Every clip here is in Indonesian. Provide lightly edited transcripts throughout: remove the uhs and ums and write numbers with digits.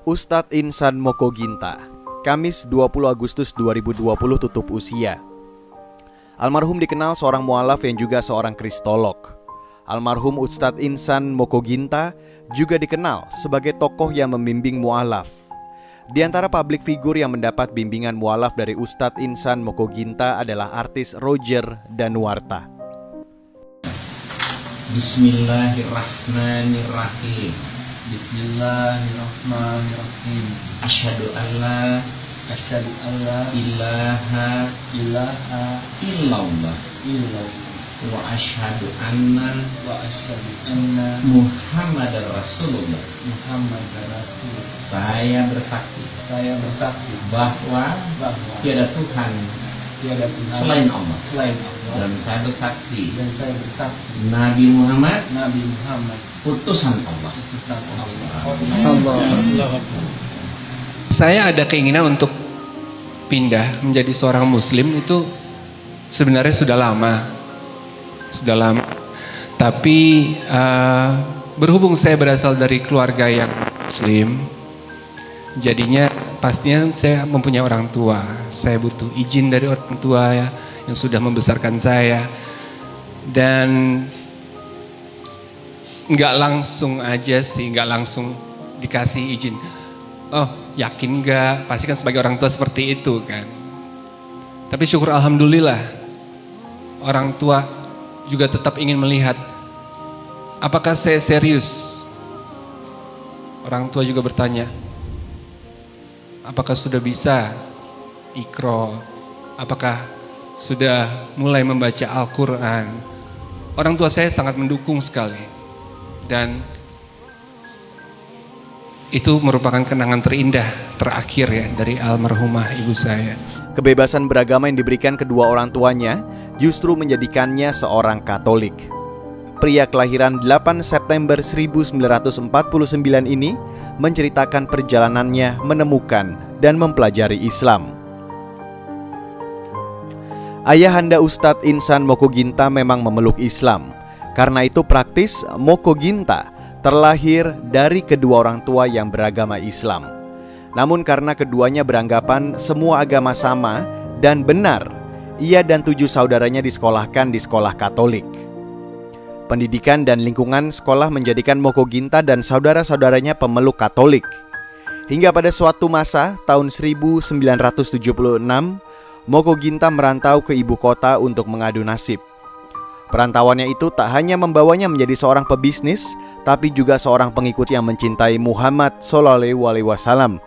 Ustadz Insan Mokoginta, Kamis 20 Agustus 2020 tutup usia. Almarhum dikenal seorang mualaf yang juga seorang kristolog. Almarhum Ustadz Insan Mokoginta juga dikenal sebagai tokoh yang membimbing mualaf. Di antara publik figur yang mendapat bimbingan mualaf dari Ustadz Insan Mokoginta adalah artis Roger Danuarta. Bismillahirrahmanirrahim. Bismillahirrahmanirrahim. Asyhadu alla ilaha illallah wa asyhadu anna Muhammadar Rasulullah. Saya bersaksi bahwa tiada Tuhan selain Allah. Dan saya bersaksi Nabi Muhammad utusan Allah. Saya ada keinginan untuk pindah menjadi seorang muslim itu sebenarnya sudah lama. Tapi berhubung saya berasal dari keluarga yang muslim, jadinya pastinya saya mempunyai orang tua. Saya butuh izin dari orang tua yang sudah membesarkan saya. Dan nggak langsung dikasih izin. Oh, yakin nggak? Pasti kan sebagai orang tua seperti itu kan. Tapi syukur alhamdulillah, orang tua juga tetap ingin melihat apakah saya serius. Orang tua juga bertanya, apakah sudah bisa Iqra? Apakah sudah mulai membaca Al-Quran? Orang tua saya sangat mendukung sekali. Dan itu merupakan kenangan terindah terakhir ya dari almarhumah ibu saya. Kebebasan beragama yang diberikan kedua orang tuanya justru menjadikannya seorang Katolik. Pria kelahiran 8 September 1949 ini menceritakan perjalanannya menemukan dan mempelajari Islam. Ayahanda Ustadz Insan Mokoginta memang memeluk Islam. Karena itu praktis Mokoginta terlahir dari kedua orang tua yang beragama Islam. Namun karena keduanya beranggapan semua agama sama dan benar, ia dan 7 saudaranya disekolahkan di sekolah Katolik. Pendidikan dan lingkungan sekolah menjadikan Mokoginta dan saudara-saudaranya pemeluk Katolik. Hingga pada suatu masa, tahun 1976, Mokoginta merantau ke ibu kota untuk mengadu nasib. Perantauannya itu tak hanya membawanya menjadi seorang pebisnis, tapi juga seorang pengikut yang mencintai Muhammad SAW.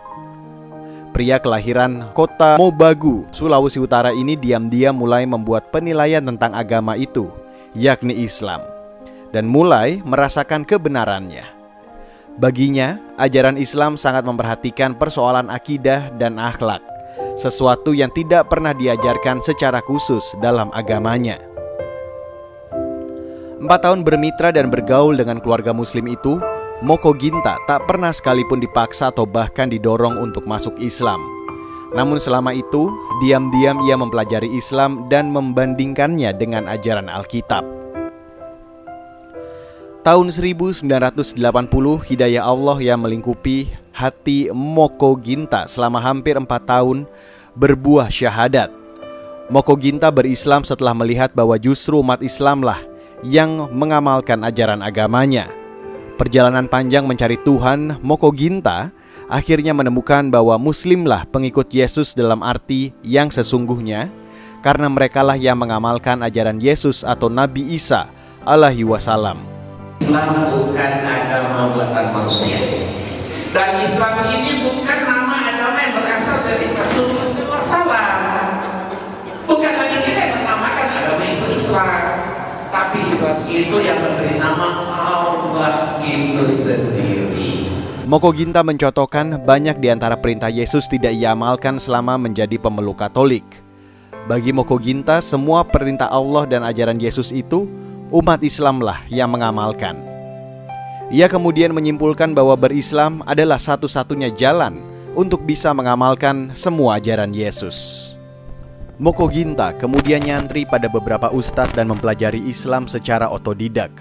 Pria kelahiran kota Mobagu, Sulawesi Utara ini diam-diam mulai membuat penilaian tentang agama itu, yakni Islam, dan mulai merasakan kebenarannya. Baginya, ajaran Islam sangat memperhatikan persoalan akidah dan akhlak, sesuatu yang tidak pernah diajarkan secara khusus dalam agamanya. 4 tahun bermitra dan bergaul dengan keluarga muslim itu, Mokoginta tak pernah sekalipun dipaksa atau bahkan didorong untuk masuk Islam. Namun selama itu, diam-diam ia mempelajari Islam dan membandingkannya dengan ajaran Alkitab. Tahun 1980, hidayah Allah yang melingkupi hati Mokoginta selama hampir 4 tahun berbuah syahadat. Mokoginta berislam setelah melihat bahwa justru umat Islamlah yang mengamalkan ajaran agamanya. Perjalanan panjang mencari Tuhan, Mokoginta akhirnya menemukan bahwa Muslimlah pengikut Yesus dalam arti yang sesungguhnya, karena merekalah yang mengamalkan ajaran Yesus atau Nabi Isa alaihi wasallam. Islam bukan agama buatan manusia, dan Islam ini bukan nama agama yang berasal dari Rasulullah SAW. Bukan lagi kita yang menamakan agama itu Islam, tapi Islam itu yang memberi nama Allah itu sendiri. Mokoginta mencontohkan banyak di antara perintah Yesus tidak ia amalkan selama menjadi pemeluk Katolik. Bagi Mokoginta, semua perintah Allah dan ajaran Yesus itu umat Islamlah yang mengamalkan. Ia kemudian menyimpulkan bahwa berislam adalah satu-satunya jalan untuk bisa mengamalkan semua ajaran Yesus. Mokoginta kemudian nyantri pada beberapa ustadz dan mempelajari Islam secara otodidak.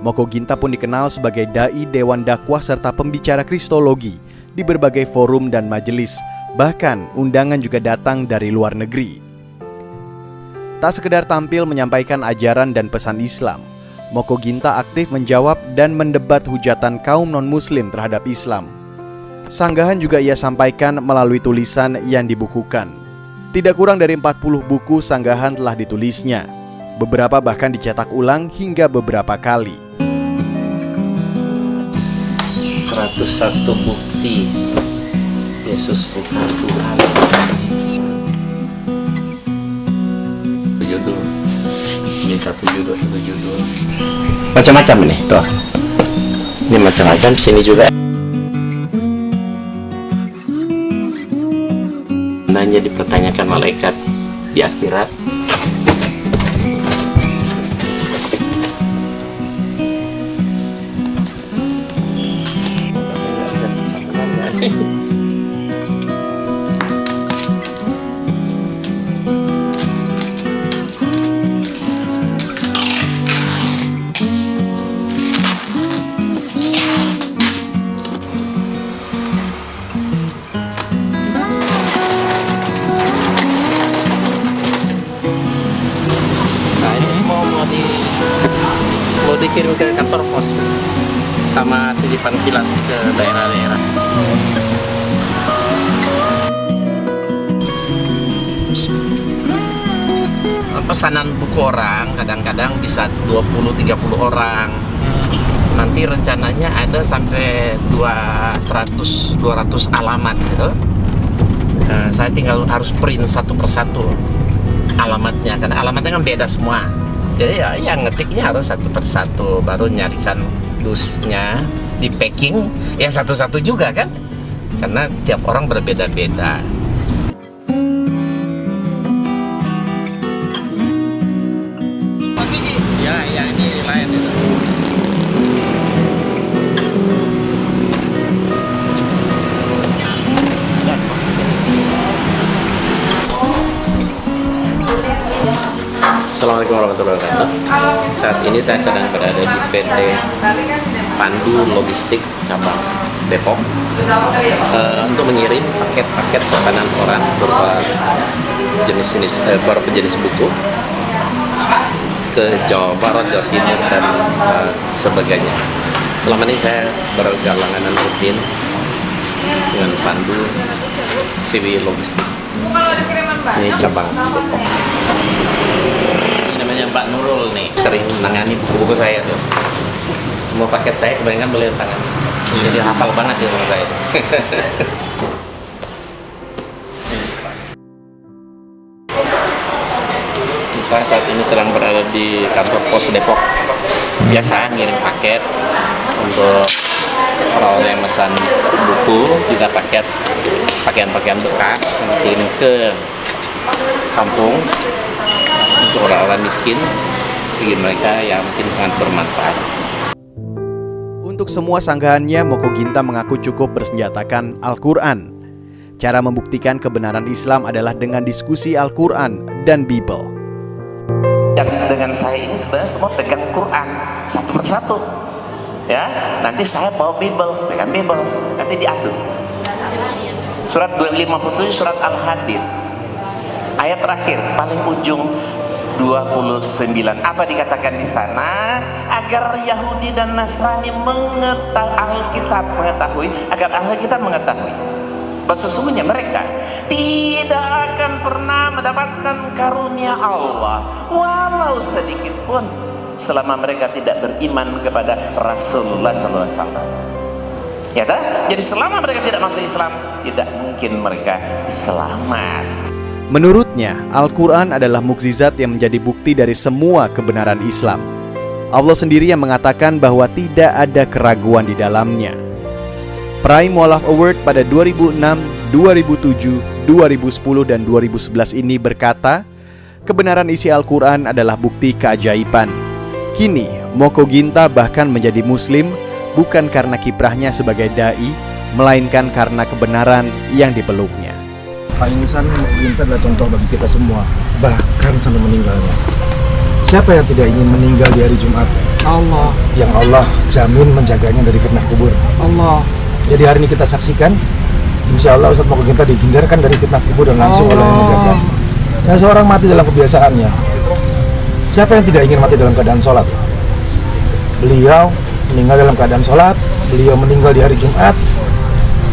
Mokoginta pun dikenal sebagai dai Dewan Dakwah serta pembicara Kristologi di berbagai forum dan majelis, bahkan undangan juga datang dari luar negeri. Tak sekedar tampil menyampaikan ajaran dan pesan Islam, Moko Ginta aktif menjawab dan mendebat hujatan kaum non-muslim terhadap Islam. Sanggahan juga ia sampaikan melalui tulisan yang dibukukan. Tidak kurang dari 40 buku sanggahan telah ditulisnya. Beberapa bahkan dicetak ulang hingga beberapa kali. 101 bukti Yesus bukan Tuhan. Judul ini satu judul macam-macam nih tuh, ini macam-macam, sini juga nanya dipertanyakan malaikat di akhirat. Mau dikirim ke kantor pos sama titipan kilat ke daerah-daerah. Pesanan buku orang kadang-kadang bisa 20-30 orang. Nanti rencananya ada sampai 200 alamat gitu. Saya tinggal harus print satu persatu alamatnya, karena alamatnya kan beda semua. Jadi ya yang ngetiknya harus satu persatu, baru nyarikan dusnya, di packing ya satu-satu juga kan, karena tiap orang berbeda-beda. Ya ini lain itu. Assalamualaikum warahmatullahi wabarakatuh. Saat ini saya sedang berada di PT Pandu Logistik cabang Depok untuk mengirim paket-paket pesanan orang berupa beberapa jenis buku ke Jawa Barat, Jawa Timur, dan sebagainya. Selama ini saya berlangganan rutin dengan Pandu CW Logistik. Ini cabang Depok. Ini namanya Mbak Nurul nih, sering menangani buku-buku saya tuh. Semua paket saya kebanyakan beliau tangan. Jadi hafal banget di rumah saya. Saya saat ini sedang berada di kantor pos Depok. Biasa ngirim paket untuk orang-orang yang pesan buku, juga pakaian-pakaian bekas dikirim ke kampung untuk orang-orang miskin, bagi mereka yang mungkin sangat bermanfaat. Untuk semua sanggahannya, Moko Ginta mengaku cukup bersenjatakan Al-Quran. Cara membuktikan kebenaran Islam adalah dengan diskusi Al-Quran dan Bible. Yang dengan saya ini sebenarnya semua pegang Quran satu persatu, ya. Nanti saya bawa Bible, pegang Bible, nanti diadu. Surat 257 surat Al-Hadid, ayat terakhir paling ujung 29. Apa dikatakan di sana? Agar Yahudi dan Nasrani mengetahui, agar Alkitab mengetahui bahwa sesungguhnya mereka tidak akan pernah mendapatkan karunia Allah walau sedikit pun selama mereka tidak beriman kepada Rasulullah SAW. Ya dah? Jadi selama mereka tidak masuk Islam, tidak mungkin mereka selamat. Menurutnya, Al-Quran adalah mukjizat yang menjadi bukti dari semua kebenaran Islam. Allah sendiri yang mengatakan bahwa tidak ada keraguan di dalamnya. Peraih Mu'allaf Award pada 2006, 2007, 2010, dan 2011 ini berkata, kebenaran isi Al-Quran adalah bukti keajaiban. Kini, Moko Ginta bahkan menjadi Muslim bukan karena kiprahnya sebagai da'i, melainkan karena kebenaran yang dipeluknya. Pak Insan Moko Ginta adalah contoh bagi kita semua, bahkan sampai meninggalnya. Siapa yang tidak ingin meninggal di hari Jumat? Allah. Yang Allah jamin menjaganya dari fitnah kubur. Allah. Jadi hari ini kita saksikan, insya Allah Ustadz Moko Ginta dihindarkan dari fitnah kubur dan langsung oleh yang menjaga. Dan seorang mati dalam kebiasaannya. Siapa yang tidak ingin mati dalam keadaan sholat? Beliau meninggal dalam keadaan sholat, beliau meninggal di hari Jumat.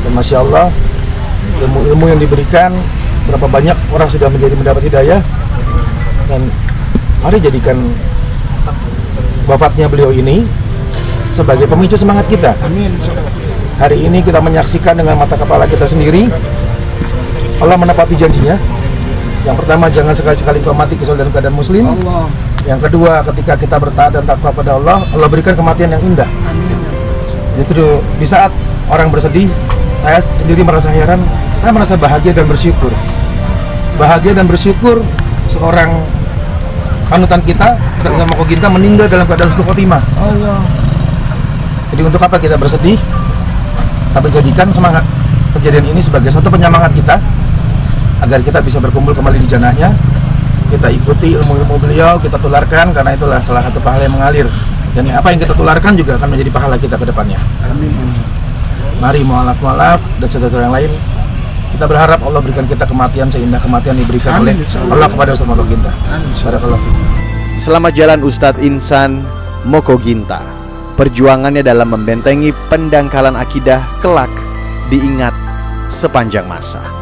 Dan Masya Allah, ilmu-ilmu yang diberikan, berapa banyak orang sudah mendapat hidayah. Dan mari jadikan wafatnya beliau ini sebagai pemicu semangat kita. Amin. Hari ini kita menyaksikan dengan mata kepala kita sendiri Allah menepati janjinya. Yang pertama, jangan sekali-sekali kau mati kecuali dalam keadaan muslim. Allah. Yang kedua, ketika kita bertaat dan takwa pada Allah, Allah berikan kematian yang indah. Amin. Justru di saat orang bersedih, saya sendiri merasa heran, saya merasa bahagia dan bersyukur. Bahagia dan bersyukur seorang panutan kita, Ustadz Moko Ginta, meninggal dalam keadaan husnul khotimah. Allah. Jadi untuk apa kita bersedih? Tapi jadikan semangat kejadian ini sebagai satu penyemangat kita agar kita bisa berkumpul kembali di janahnya. Kita ikuti ilmu-ilmu beliau, kita tularkan, karena itulah salah satu pahala yang mengalir. Dan apa yang kita tularkan juga akan menjadi pahala kita ke depannya. Amin. Mari mu'alaf dan saudara yang lain, kita berharap Allah berikan kita kematian seindah kematian diberikan oleh Allah kepada Ustadz Moko Ginta. Barakallahu fiik. Selamat jalan Ustadz Insan Moko Ginta. Perjuangannya dalam membentengi pendangkalan akidah kelak diingat sepanjang masa.